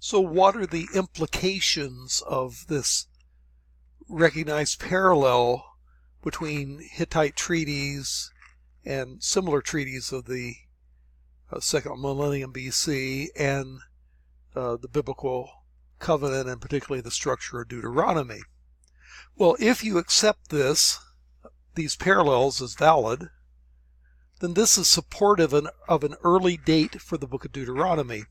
So what are the implications of this recognized parallel between Hittite treaties and similar treaties of the second millennium BC and the biblical covenant, and particularly the structure of Deuteronomy? Well, if you accept these parallels as valid, then this is supportive of an early date for the book of Deuteronomy.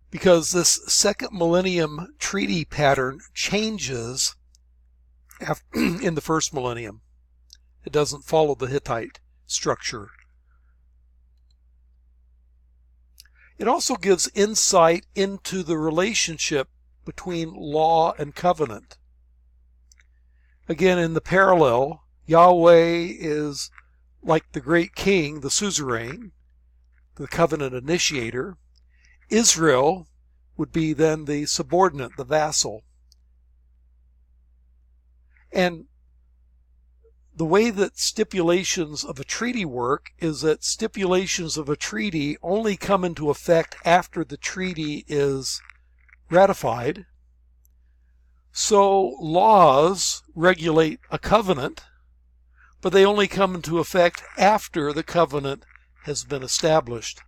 Because this second millennium treaty pattern changes in the first millennium. It doesn't follow the Hittite structure. It also gives insight into the relationship between law and covenant. Again, in the parallel, Yahweh is like the great king, the suzerain, the covenant initiator. Israel would be then the subordinate, the vassal. And the way that stipulations of a treaty work is that stipulations of a treaty only come into effect after the treaty is ratified. So laws regulate a covenant, but they only come into effect after the covenant has been established.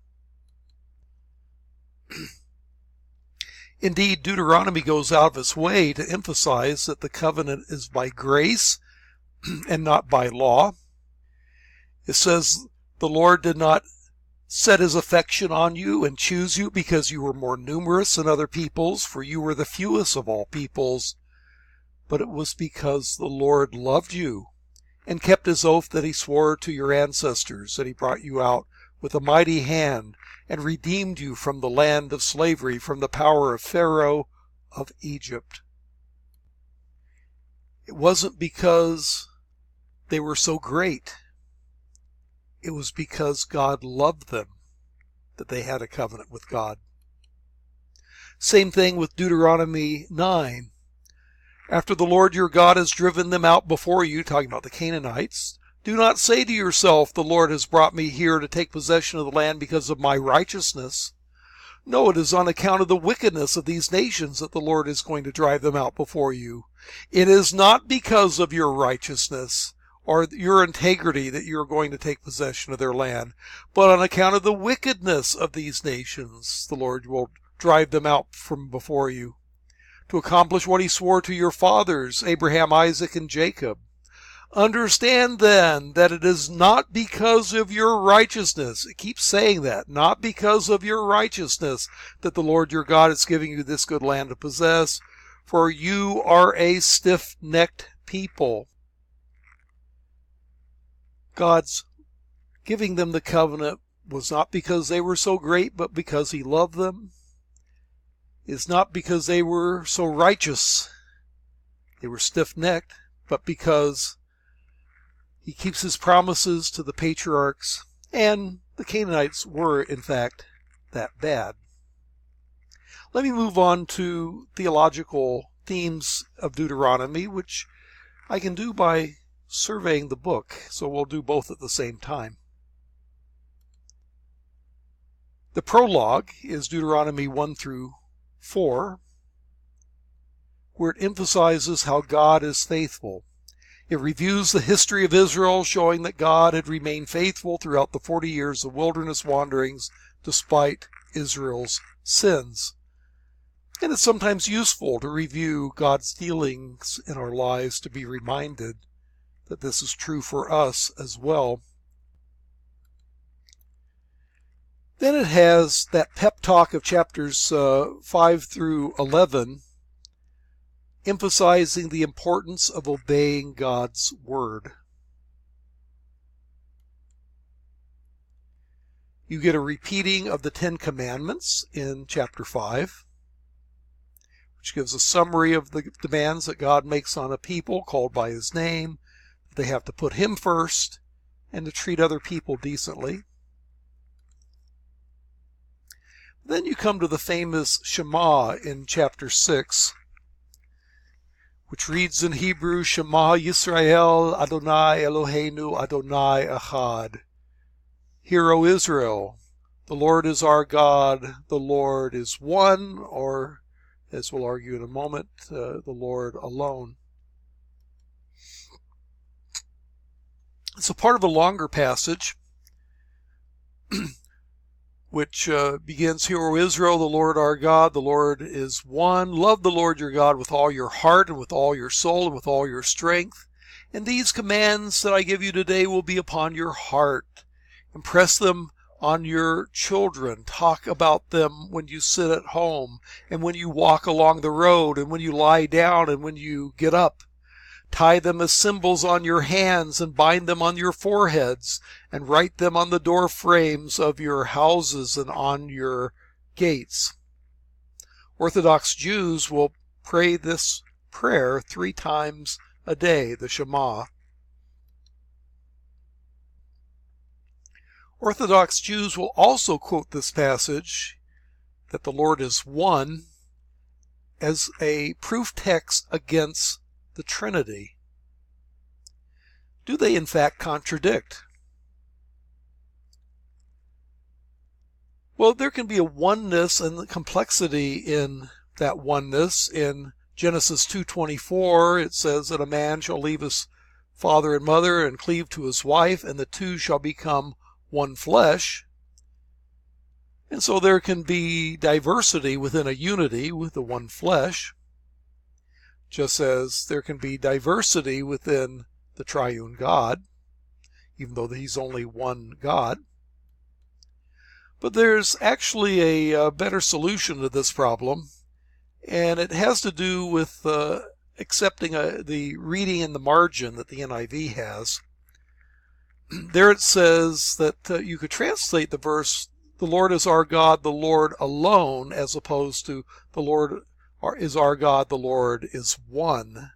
Indeed, Deuteronomy goes out of its way to emphasize that the covenant is by grace and not by law. It says, the Lord did not set his affection on you and choose you because you were more numerous than other peoples, for you were the fewest of all peoples, but it was because the Lord loved you and kept his oath that he swore to your ancestors, that he brought you out with a mighty hand and redeemed you from the land of slavery, from the power of Pharaoh of Egypt. It wasn't because they were so great. It was because God loved them that they had a covenant with God. Same thing with Deuteronomy 9. After the Lord your God has driven them out before you, talking about the Canaanites, do not say to yourself, the Lord has brought me here to take possession of the land because of my righteousness. No, it is on account of the wickedness of these nations that the Lord is going to drive them out before you. It is not because of your righteousness or your integrity that you are going to take possession of their land, but on account of the wickedness of these nations, the Lord will drive them out from before you, to accomplish what he swore to your fathers, Abraham, Isaac, and Jacob. Understand then that it is not because of your righteousness, it keeps saying that, not because of your righteousness, that the Lord your God is giving you this good land to possess, for you are a stiff-necked people. God's giving them the covenant was not because they were so great, but because he loved them. It's not because they were so righteous, they were stiff-necked, but because he keeps his promises to the patriarchs, and the Canaanites were, in fact, that bad. Let me move on to theological themes of Deuteronomy, which I can do by surveying the book, so we'll do both at the same time. The prologue is Deuteronomy 1 through 4, where it emphasizes how God is faithful. It reviews the history of Israel, showing that God had remained faithful throughout the 40 years of wilderness wanderings despite Israel's sins. And it's sometimes useful to review God's dealings in our lives to be reminded that this is true for us as well. Then it has that pep talk of chapters 5 through 11, emphasizing the importance of obeying God's word. You get a repeating of the 10 Commandments in chapter 5, which gives a summary of the demands that God makes on a people called by his name. They have to put him first and to treat other people decently. Then you come to the famous Shema in chapter 6, which reads in Hebrew, Shema Yisrael, Adonai Eloheinu, Adonai Echad. Hear, O Israel, the Lord is our God, the Lord is one, or, as we'll argue in a moment, the Lord alone. It's a part of a longer passage which begins, Hear, O Israel, the Lord our God, the Lord is one. Love the Lord your God with all your heart and with all your soul and with all your strength. And these commands that I give you today will be upon your heart. Impress them on your children. Talk about them when you sit at home and when you walk along the road and when you lie down and when you get up. Tie them as symbols on your hands and bind them on your foreheads and write them on the door frames of your houses and on your gates. Orthodox Jews will pray this prayer 3 times a day, the Shema. Orthodox Jews will also quote this passage, that the Lord is one, as a proof text against the Trinity. Do they in fact contradict? Well, there can be a oneness and complexity in that oneness. In Genesis 2:24, it says that a man shall leave his father and mother and cleave to his wife, and the two shall become one flesh. And so there can be diversity within a unity with the one flesh, just as there can be diversity within the triune God, even though he's only one God. But there's actually a better solution to this problem, and it has to do with accepting the reading in the margin that the NIV has. There it says that you could translate the verse, the Lord is our God, the Lord alone, as opposed to the Lord is our God, the Lord is one.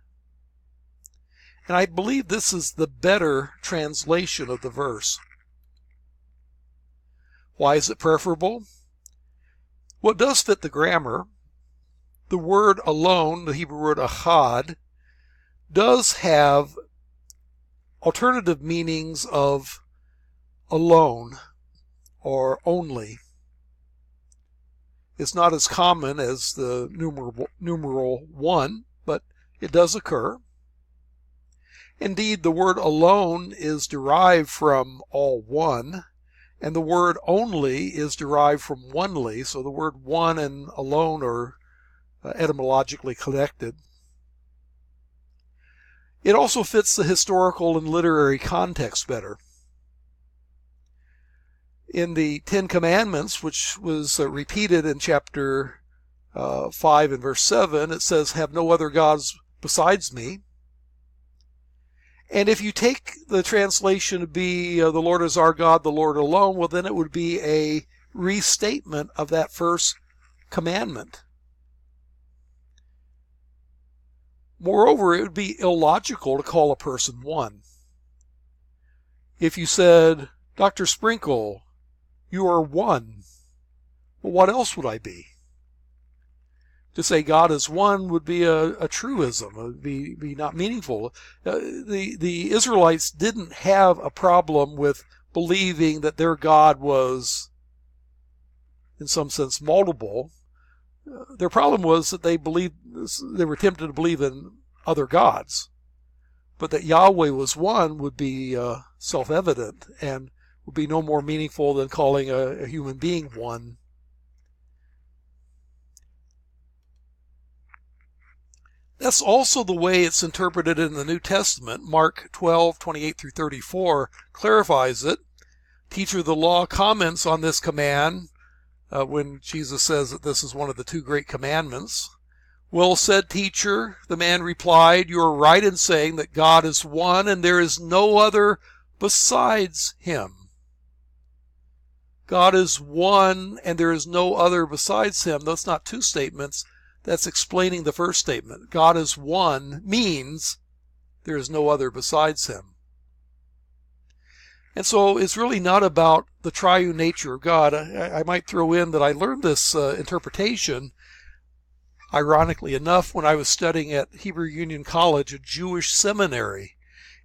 And I believe this is the better translation of the verse. Why is it preferable? Well, it does fit the grammar. The word alone, the Hebrew word achad, does have alternative meanings of alone or only. It's not as common as the numeral 1, but it does occur. Indeed, the word alone is derived from all one, and the word only is derived from onely, so the word one and alone are etymologically connected. It also fits the historical and literary context better. In the 10 Commandments, which was repeated in chapter 5 and verse 7, it says, have no other gods besides me. And if you take the translation to be the Lord is our God, the Lord alone, well, then it would be a restatement of that first commandment. Moreover, it would be illogical to call a person one. If you said, Dr. Sprinkle, you are one, well, what else would I be? To say God is one would be a truism. It would be not meaningful. The Israelites didn't have a problem with believing that their God was, in some sense, multiple. Their problem was that they were tempted to believe in other gods. But that Yahweh was one would be self-evident and would be no more meaningful than calling a human being one. That's also the way it's interpreted in the New Testament. Mark 12:28 through 34 clarifies it. Teacher of the law comments on this command when Jesus says that this is one of the 2 great commandments. Well said, teacher, the man replied, you are right in saying that God is one and there is no other besides him. God is one and there is no other besides him. That's not 2 statements. That's explaining the first statement. God is one means there is no other besides him. And so it's really not about the triune nature of God. I might throw in that I learned this interpretation, ironically enough, when I was studying at Hebrew Union College, a Jewish seminary,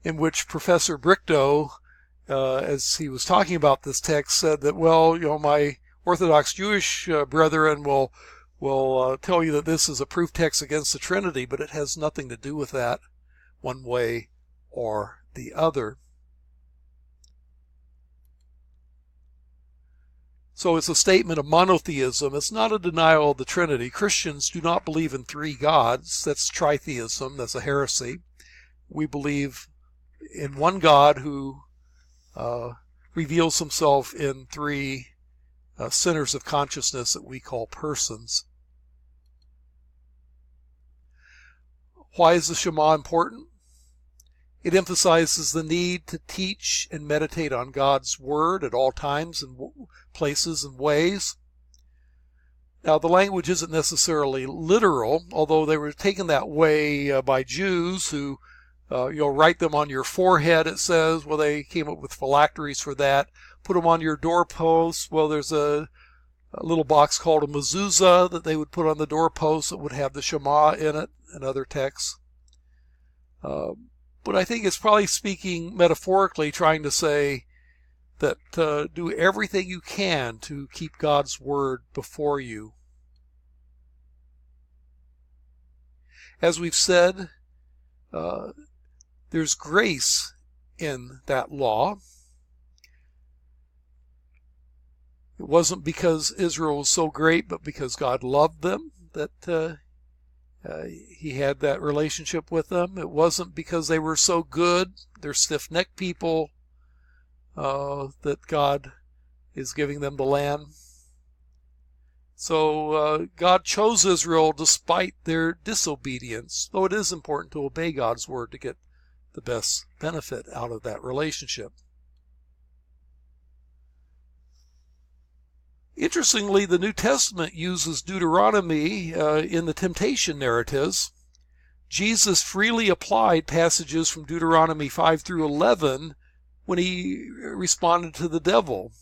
in which Professor Brichto as he was talking about this text, said that, well, my Orthodox Jewish brethren will tell you that this is a proof text against the Trinity, but it has nothing to do with that one way or the other. So it's a statement of monotheism. It's not a denial of the Trinity. Christians do not believe in three gods. That's tritheism. That's a heresy. We believe in one God who reveals himself in three centers of consciousness that we call persons. Why is the Shema important? It emphasizes the need to teach and meditate on God's Word at all times and places and ways. Now, the language isn't necessarily literal, although they were taken that way by Jews who, write them on your forehead, it says. Well, they came up with phylacteries for that. Put them on your doorposts. Well, there's a little box called a mezuzah that they would put on the doorpost that would have the Shema in it and other texts. But I think it's probably speaking metaphorically, trying to say that do everything you can to keep God's Word before you. As we've said, there's grace in that law. It wasn't because Israel was so great, but because God loved them that he had that relationship with them. It wasn't because they were so good, they're stiff-necked people, that God is giving them the land. So God chose Israel despite their disobedience, though it is important to obey God's word to get the best benefit out of that relationship. Interestingly, the New Testament uses Deuteronomy in the temptation narratives. Jesus freely applied passages from Deuteronomy 5 through 11 when he responded to the devil.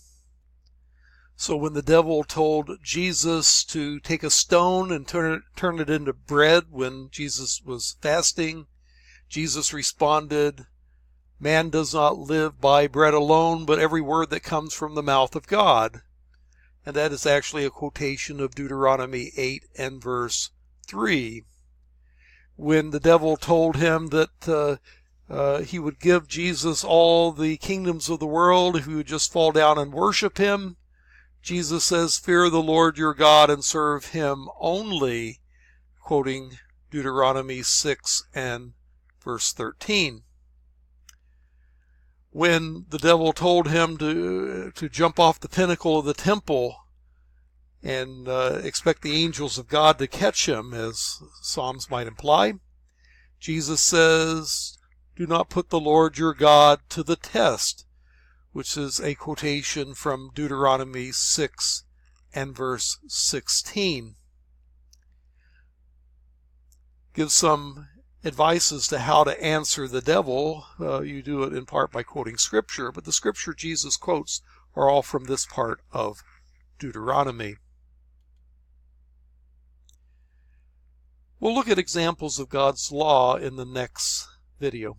So when the devil told Jesus to take a stone and turn it into bread when Jesus was fasting, Jesus responded, "Man does not live by bread alone, but every word that comes from the mouth of God." And that is actually a quotation of Deuteronomy 8 and verse 3. When the devil told him that he would give Jesus all the kingdoms of the world if he would just fall down and worship him, Jesus says, "Fear the Lord your God and serve him only," quoting Deuteronomy 6 and verse 13. When the devil told him to jump off the pinnacle of the temple and expect the angels of God to catch him, as Psalms might imply, Jesus says, "Do not put the Lord your God to the test," which is a quotation from Deuteronomy 6 and verse 16. Gives some advice as to how to answer the devil. You do it in part by quoting Scripture, but the Scripture Jesus quotes are all from this part of Deuteronomy. We'll look at examples of God's law in the next video.